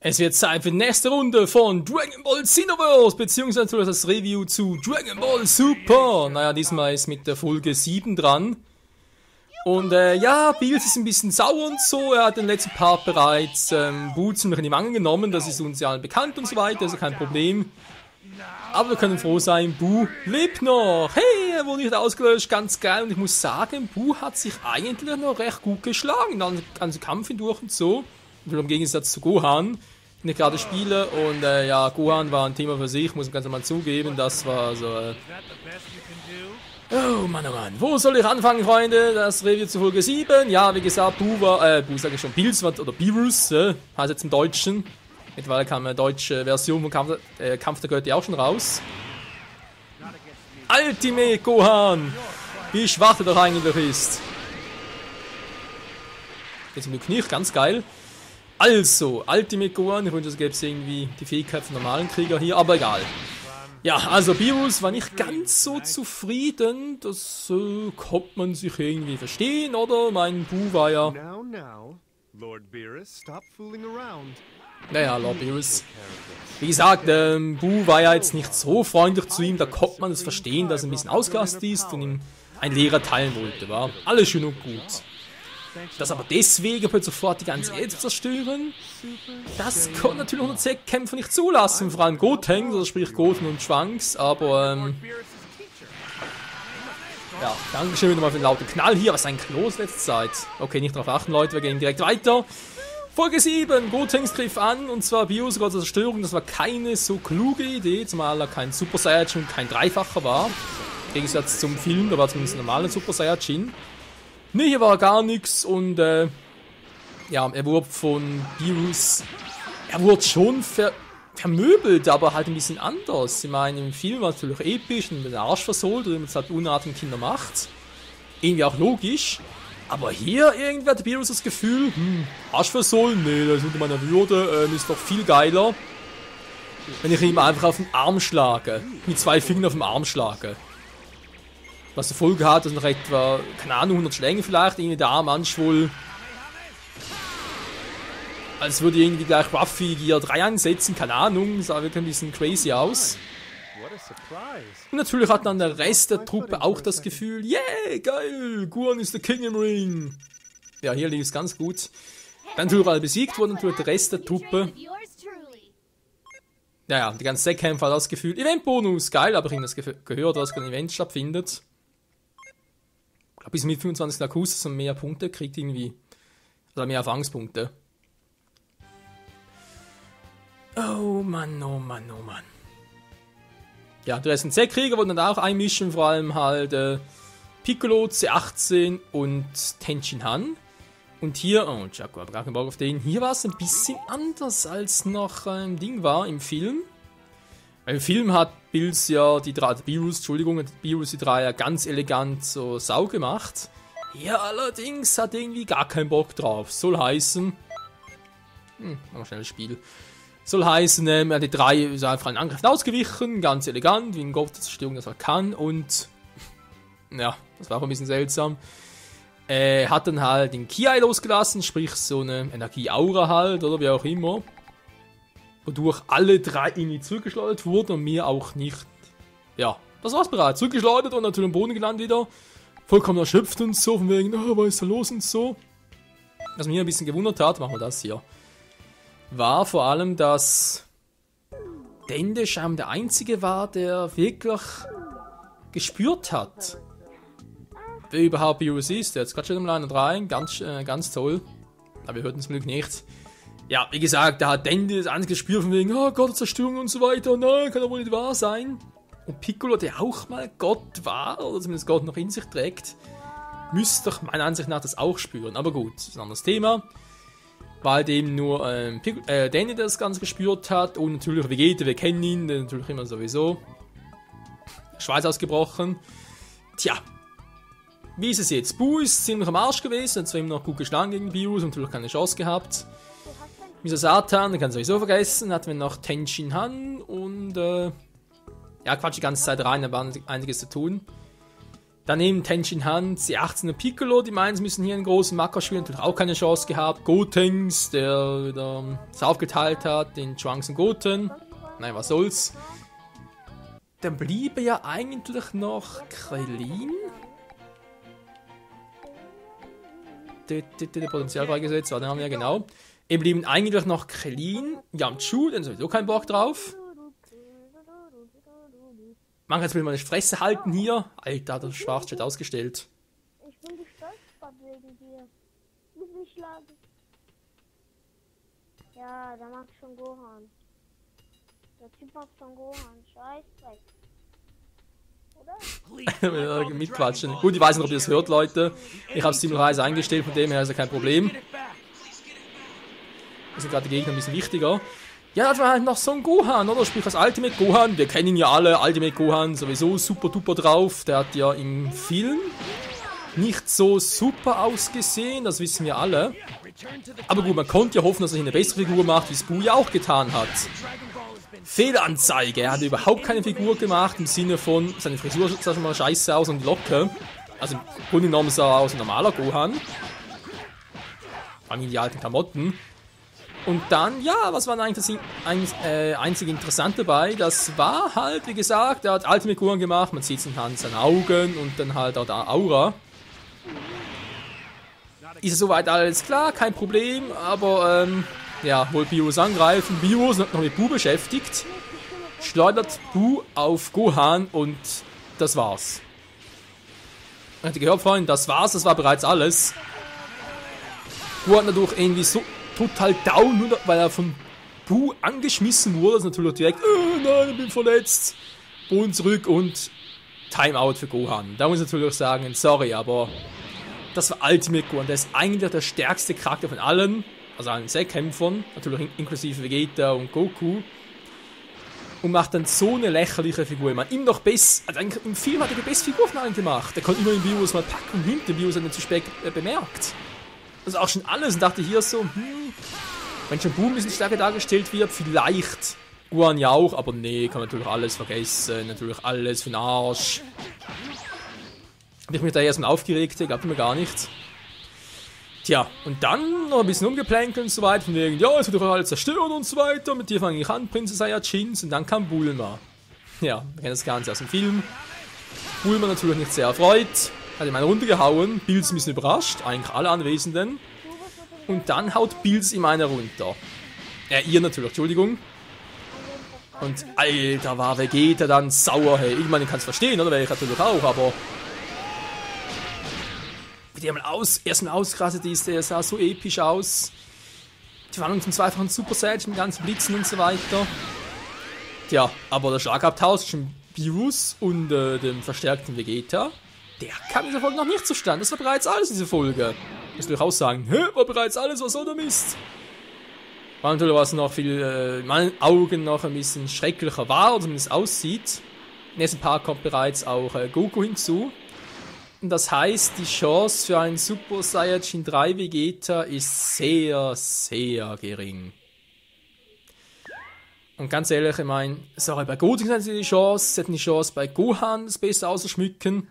Es wird Zeit für die nächste Runde von Dragon Ball Xenoverse, beziehungsweise das Review zu Dragon Ball Super. Naja, diesmal ist mit der Folge 7 dran. Und ja, Bills ist ein bisschen sauer und so. Er hat den letzten Part bereits Buu ziemlich in die Mangel genommen. Das ist uns ja allen bekannt und so weiter, also kein Problem. Aber wir können froh sein, Buu lebt noch. Hey, er wurde nicht ausgelöscht, ganz geil. Und ich muss sagen, Buu hat sich eigentlich noch recht gut geschlagen. Dann ganze Kampf hindurch und so. Im Gegensatz zu Gohan, den ich gerade spiele. Und ja, Gohan war ein Thema für sich, muss ich ganz normal zugeben. Das war so... Oh Mann, oh Mann. Wo soll ich anfangen, Freunde? Das Review zu Folge 7. Ja, wie gesagt, Buu sage ich schon, Bills, oder Beerus, heißt jetzt im Deutschen. Mittlerweile kam eine deutsche Version von Kampf der Götter auch schon raus. Ultimate Gohan! Wie schwach er doch eigentlich ist. Jetzt zum Glück nicht, ganz geil. Also, Ultimate Gohan, ich wünsche, es gäbe irgendwie die Fähigkeit von normalen Krieger hier, aber egal. Ja, also Beerus war nicht ganz so zufrieden, das konnte man sich irgendwie verstehen, oder? Mein Buu war ja... Naja, Lord Beerus. Wie gesagt, Buu war ja jetzt nicht so freundlich zu ihm, da konnte man es verstehen, dass er ein bisschen ausgelastet ist und ihm ein Lehrer teilen wollte, war alles schön und gut. Das aber deswegen wird sofort die ganze Welt zerstören, das konnte natürlich 100 Kämpfer nicht zulassen, vor allem Gotenks, also sprich Goten und Trunks, aber ja, Dankeschön wieder mal für den lauten Knall hier, was ist eigentlich los letzte Zeit? Okay, nicht darauf achten, Leute, wir gehen direkt weiter. Folge 7, Gotenks griff an, und zwar Beerus sogar zur Zerstörung, das war keine so kluge Idee, zumal er kein Super Saiyajin und kein Dreifacher war. Im Gegensatz zum Film, da war zumindest ein normaler Super Saiyajin. Ne, hier war gar nichts und ja, er wurde von Beerus, er wurde schon vermöbelt, aber halt ein bisschen anders. Ich meine, im Film war es natürlich episch und mit dem Arsch versohlt, wie man es halt unartigen Kinder macht. Irgendwie auch logisch. Aber hier irgendwie hat Beerus das Gefühl, Arsch versohlen, nee, das ist unter meiner Würde, ist doch viel geiler, wenn ich ihm einfach auf den Arm schlage. Mit 2 Fingern auf den Arm schlage. Was zur Folge hat, dass noch etwa, keine Ahnung, 100 Schläge vielleicht, irgendwie der Arm anschwoll. Als würde irgendwie gleich Ruffy Gear 3 einsetzen, keine Ahnung, sah wirklich ein bisschen crazy aus. Und natürlich hat dann der Rest der Truppe auch das Gefühl, yeah, geil, Gohan ist der King im Ring. Ja, hier lief es ganz gut. Dann natürlich alle besiegt wurden, natürlich der Rest der Truppe. Ja, die ganzen Säckkämpfer hat das Gefühl, Eventbonus, geil, aber ich habe das gehört, dass kein Event stattfindet. Ich glaube, bis mit 25 Nakus und mehr Punkte kriegt irgendwie, also mehr Erfahrungspunkte. Oh Mann, oh Mann, oh Mann. Ja, die Rest Z-Krieger wurden dann auch einmischen, vor allem halt Piccolo, C18 und Tenshin Han. Und hier, oh, Jaco, hab gar keinen Bock auf den. Hier war es ein bisschen anders als noch ein Ding war im Film. Im Film hat Beerus die drei ja ganz elegant so sau gemacht. Hier allerdings hat irgendwie gar keinen Bock drauf. Soll heißen, machen wir schnell das Spiel. Soll heißen, er hat die 3 ist einfach einen Angriff ausgewichen, ganz elegant, wie ein Gott der Zerstörung das er kann. Und ja, das war auch ein bisschen seltsam. Hat dann halt den Ki losgelassen, sprich so eine Energie-Aura halt, oder wie auch immer. Wodurch alle 3 irgendwie zurückgeschleudert wurden und mir auch nicht. Ja, das war's bereits. Zurückgeschleudert und natürlich am Boden gelandet wieder. Vollkommen erschöpft und so, von wegen, was ist da los und so. Was mich ein bisschen gewundert hat, machen wir das hier. War vor allem, dass Dende scheinbar der Einzige war, der wirklich gespürt hat, wer überhaupt Beerus ist. Der hat gerade schon im Line rein, ganz toll. Aber wir hörten zum Glück nicht. Ja, wie gesagt, da hat Dende das einzige Gespür von wegen, oh Gott, Zerstörung und so weiter, nein, kann doch wohl nicht wahr sein. Und Piccolo, der auch mal Gott war, oder zumindest Gott noch in sich trägt, müsste doch meiner Ansicht nach das auch spüren. Aber gut, das ist ein anderes Thema. Weil dem nur Dende das Ganze gespürt hat und natürlich Vegeta, wir kennen ihn, der natürlich immer sowieso. Schweiß ausgebrochen. Tja, wie ist es jetzt? Buu ist ziemlich am Arsch gewesen, hat zwar immer noch gut geschlagen gegen Beerus und natürlich keine Chance gehabt. Mr. Satan, den kann sowieso vergessen, hatten wir noch Tenshin Han und ja, Quatsch die ganze Zeit rein, da war einiges zu tun. Daneben Tenshin Han, C18 und Piccolo, die meinen, sie müssen hier einen großen Macker spielen, natürlich auch keine Chance gehabt. Gotenks, der wieder es aufgeteilt hat, den Trunks und Goten. Nein, was soll's. Dann bliebe ja eigentlich noch Krillin. Potenzial freigesetzt, warte mal, ja genau. Eben blieben eigentlich noch Krillin, Yamchu, denn sowieso keinen Bock drauf. Man kann jetzt mal eine Fresse halten hier. Alter, der Schwarzchat ausgestellt. Ich bin gestolpert wegen dir. Muss mich schlagen. Ja, da mag schon Gohan. Der Typ mag schon Gohan. Scheiß weg. Oder? Mitquatschen. Gut, ich weiß nicht, ob ihr das hört, Leute. Ich habe Simulreise eingestellt, von dem her ist ja kein Problem. Da sind gerade die Gegner ein bisschen wichtiger. Ja, das war halt noch so ein Gohan, oder? Sprich als Ultimate Gohan. Wir kennen ihn ja alle. Ultimate Gohan sowieso super duper drauf. Der hat ja im Film nicht so super ausgesehen. Das wissen wir alle. Aber gut, man konnte ja hoffen, dass er eine bessere Figur macht, wie es Buu ja auch getan hat. Fehlanzeige. Er hat überhaupt keine Figur gemacht. Im Sinne von, seine Frisur sah schon mal scheiße aus und die Locke. Also im Grunde genommen sah er aus ein normaler Gohan. Vor allem die alten Klamotten. Und dann, ja, was war eigentlich das einzige Interessante dabei? Das war halt, wie gesagt, er hat Ultimate Gohan gemacht, man sieht es an seinen Augen und dann halt auch der Aura. Ist soweit alles klar, kein Problem, aber ja, wohl Bios angreifen. Bios noch mit Buu beschäftigt, schleudert Buu auf Gohan und das war's. Habt ihr gehört, Freunde, das war's, das war bereits alles. Gohan hat dadurch irgendwie so total down, nur weil er von Buu angeschmissen wurde. Das ist natürlich direkt, nein, ich bin verletzt. Boden zurück und Timeout für Gohan. Da muss ich natürlich sagen, sorry, aber das war Ultimate Gohan. Der ist eigentlich der stärkste Charakter von allen, also allen 6 Kämpfern, natürlich inklusive Vegeta und Goku. Und macht dann so eine lächerliche Figur. Ich meine, ihm noch besser, also eigentlich im Film hat er die beste Figur von allen gemacht. Der konnte immer den Bios mal packen und hinter Bios hat er zu spät bemerkt. Also auch schon alles und dachte hier so, wenn schon Buu ein bisschen stärker dargestellt wird, vielleicht Gohan ja auch, aber nee, kann man natürlich alles vergessen, natürlich alles für den Arsch. Hab ich mich da erstmal aufgeregt, gab mir gar nichts. Tja, und dann noch ein bisschen umgeplänkelt und so weiter, von wegen, ja, es wird doch alles zerstören und so weiter, mit dir fange ich an, Prinzessin Saiyajins, und dann kam Bulma. Ja, wir kennen das Ganze aus dem Film. Bulma natürlich nicht sehr erfreut. Hat ihm eine Runde gehauen, Bills ein bisschen überrascht, eigentlich alle Anwesenden. Und dann haut Bills ihm eine runter. Ihr natürlich, Entschuldigung. Und Alter, war Vegeta dann sauer, hey. Ich meine, ich kann es verstehen, oder? Wäre ich natürlich auch, aber... Wie der erstmal ausgerastet ist, der sah so episch aus. Die Wandlung zum zweifachen Super Saiyan mit ganzen Blitzen und so weiter. Tja, aber der Schlagabtausch zwischen Beerus und dem verstärkten Vegeta... Der kam in dieser Folge noch nicht zustande. Das war bereits alles, diese Folge. Muss ich auch sagen, war bereits alles, was soll der Mist? War natürlich, was noch viel, in meinen Augen noch ein bisschen schrecklicher war, oder zumindest aussieht. Im nächsten Part kommt bereits auch Goku hinzu. Und das heißt, die Chance für einen Super Saiyajin 3 Vegeta ist sehr, sehr gering. Und ganz ehrlich, ich meine, sorry, bei Goten hatten sie die Chance, sie hätten die Chance bei Gohan das besser auszuschmücken.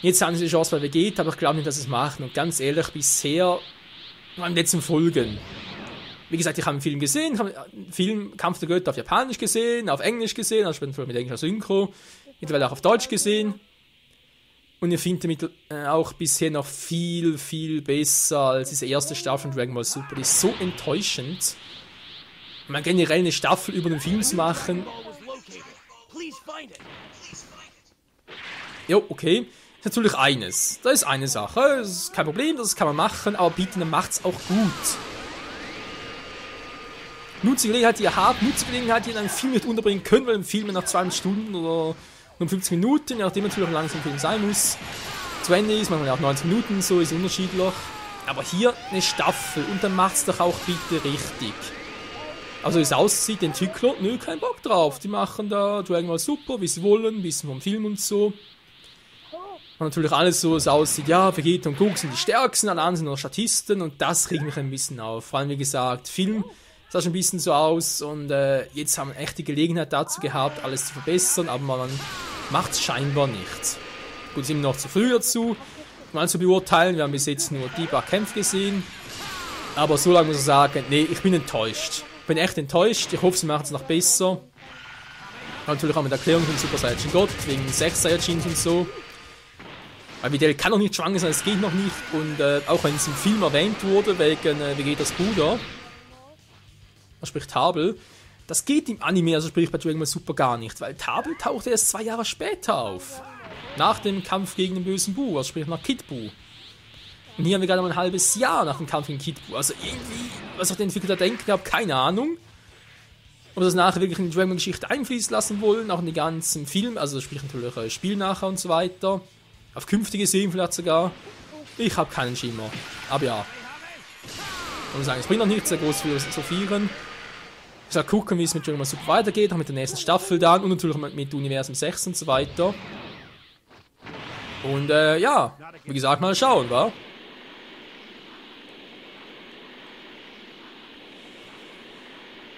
Jetzt haben sie die Chance bei Vegeta, aber ich glaube nicht, dass sie es machen. Und ganz ehrlich, bisher, in den letzten Folgen, wie gesagt, ich habe einen Film gesehen, ich habe einen Film Kampf der Götter auf Japanisch gesehen, auf Englisch gesehen, also später mit englischer Synchro, mittlerweile auch auf Deutsch gesehen. Und ich finde auch bisher noch viel, viel besser als diese erste Staffel von Dragon Ball Super. Die ist so enttäuschend. Man generell eine Staffel über den Film zu machen. Jo, okay. Ist natürlich eines. Das ist eine Sache. Das ist kein Problem, das kann man machen, aber bitte, dann macht's auch gut. Nutzt die Gelegenheit, die ihr habt, nutzt die Gelegenheit, die ihr in einem Film nicht unterbringen könnt, weil ein Film nach 2 Stunden oder nur 50 Minuten, je nachdem natürlich, wie lang so ein Film sein muss, zu Ende ist, manchmal auch 90 Minuten, so ist unterschiedlich. Aber hier eine Staffel und dann macht's doch auch bitte richtig. Also wie es aussieht, die Entwickler, nö, kein Bock drauf. Die machen da Dragon Ball Super, wie sie wollen, wissen vom Film und so. Und natürlich alles so, es aussieht, ja, Vegeta und Goku sind die Stärksten, alle anderen sind noch Statisten und das regt mich ein bisschen auf. Vor allem, wie gesagt, Film sah schon ein bisschen so aus und jetzt haben wir echt die Gelegenheit dazu gehabt, alles zu verbessern, aber man macht es scheinbar nicht. Gut, sind noch zu früh dazu, mal zu beurteilen. Wir haben bis jetzt nur die paar Kämpfe gesehen. Aber so lange muss ich sagen, nee, ich bin enttäuscht. Ich bin echt enttäuscht. Ich hoffe, sie machen es noch besser. Natürlich auch mit der Erklärung von Super Saiyan God, wegen 6 Saiyajins und so. Weil Videl kann noch nicht schwanger sein, es geht noch nicht. Und auch wenn es im Film erwähnt wurde, wegen Vegetas Bruder, sprich Tabel, das geht im Anime, also sprich bei Dragon Ball Super gar nicht, weil Tabel taucht erst 2 Jahre später auf. Nach dem Kampf gegen den bösen Buu, also sprich nach Kid Buu. Und hier haben wir gerade mal ein halbes Jahr nach dem Kampf gegen Kid Buu. Also irgendwie, was sich der Entwickler denkt, ich habe keine Ahnung. Ob das nachher wirklich in die Dragon Ball Geschichte einfließen lassen wollen, auch in die ganzen Filme, also sprich natürlich Spiel nachher und so weiter. Auf künftige Serien vielleicht sogar. Ich habe keinen Schimmer. Aber ja. Ich muss sagen, es bringt noch nichts sehr groß philosophieren. Ich soll gucken, wie es mit Dragon Ball Super weitergeht, auch mit der nächsten Staffel dann und natürlich mit Universum 6 und so weiter. Und ja, wie gesagt, mal schauen, wa?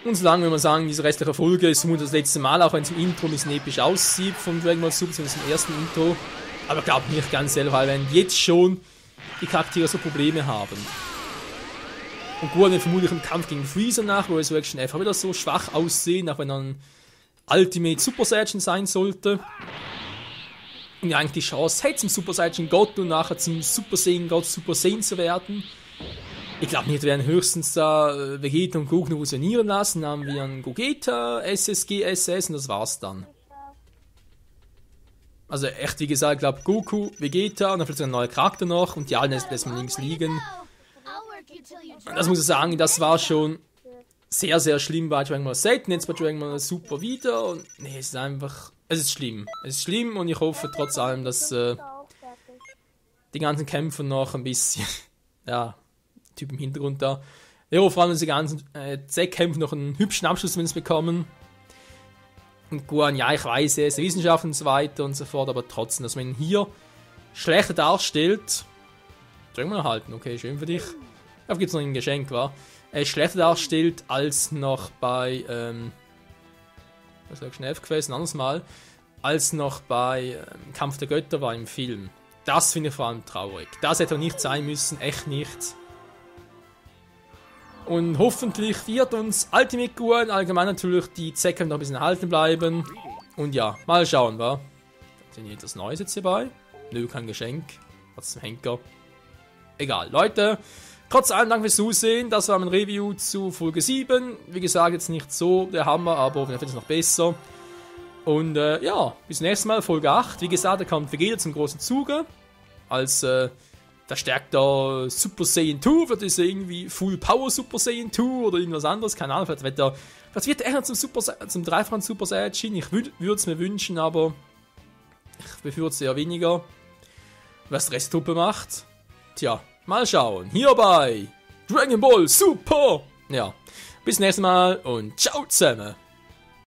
Und solange, wenn man sagen, diese restliche Folge ist vermutlich das letzte Mal, auch wenn es im Intro ein bisschen episch aussieht vom Dragon Ball Super, zumindest im ersten Intro. Aber glaubt nicht ganz selber, weil wenn jetzt schon die Charaktere so Probleme haben. Und Gohan wird vermutlich im Kampf gegen Freezer nach, wo Resurrection einfach wieder so schwach aussehen, auch wenn er ein Ultimate Super Saiyan sein sollte. Und ja eigentlich die Chance hat, zum Super Saiyan God und nachher zum Super Saiyan God Super Saiyan zu werden. Ich glaube nicht, wir werden höchstens da Vegeta und Goku fusionieren lassen, dann haben wir einen Gogeta, SSG, SS und das war's dann. Also echt, wie gesagt, ich glaube Goku, Vegeta und dann vielleicht ein neuer Charakter noch und die alten lässt man links liegen. Und das muss ich sagen, das war schon sehr, sehr schlimm bei Dragon Ball Z und jetzt bei Dragon Ball Super wieder und nee, es ist einfach, es ist schlimm. Es ist schlimm und ich hoffe trotz allem, dass die ganzen Kämpfe noch ein bisschen, ja, Typ im Hintergrund da, ja, vor allem, dass die ganzen Z-Kämpfe noch einen hübschen Abschluss zumindest bekommen. Und Gohan, ja, ich weiß, er ist Wissenschaft und so weiter und so fort, aber trotzdem, dass man ihn hier schlechter darstellt. Drücken wir noch halten, okay, schön für dich. Da gibt es noch ein Geschenk, wa? Schlechter darstellt als noch bei, das ist schnell gewesen, ein anderes Mal, als noch bei Kampf der Götter war im Film. Das finde ich vor allem traurig. Das hätte auch nicht sein müssen, echt nicht. Und hoffentlich wird uns Ultimate Gohan allgemein natürlich die Zecken noch ein bisschen erhalten bleiben. Und ja, mal schauen, wa? Sind hier etwas Neues jetzt hierbei? Nö, kein Geschenk. Was zum Henker. Egal, Leute. Trotz allem Dank fürs Zusehen. Das war mein Review zu Folge 7. Wie gesagt, jetzt nicht so der Hammer, aber vielleicht wird es noch besser. Und ja, bis nächstes Mal, Folge 8. Wie gesagt, da kommt Vegeta zum großen Zuge. Als verstärkter Super Saiyan 2, wird es irgendwie Full Power Super Saiyan 2 oder irgendwas anderes, keine Ahnung, vielleicht wird er echt noch zum dreifachen Super Saiyajin, ich würde es mir wünschen, aber ich befürchte eher weniger, was die Resttruppe macht. Tja, mal schauen, hier bei Dragon Ball Super! Ja, bis nächstes Mal und ciao zusammen!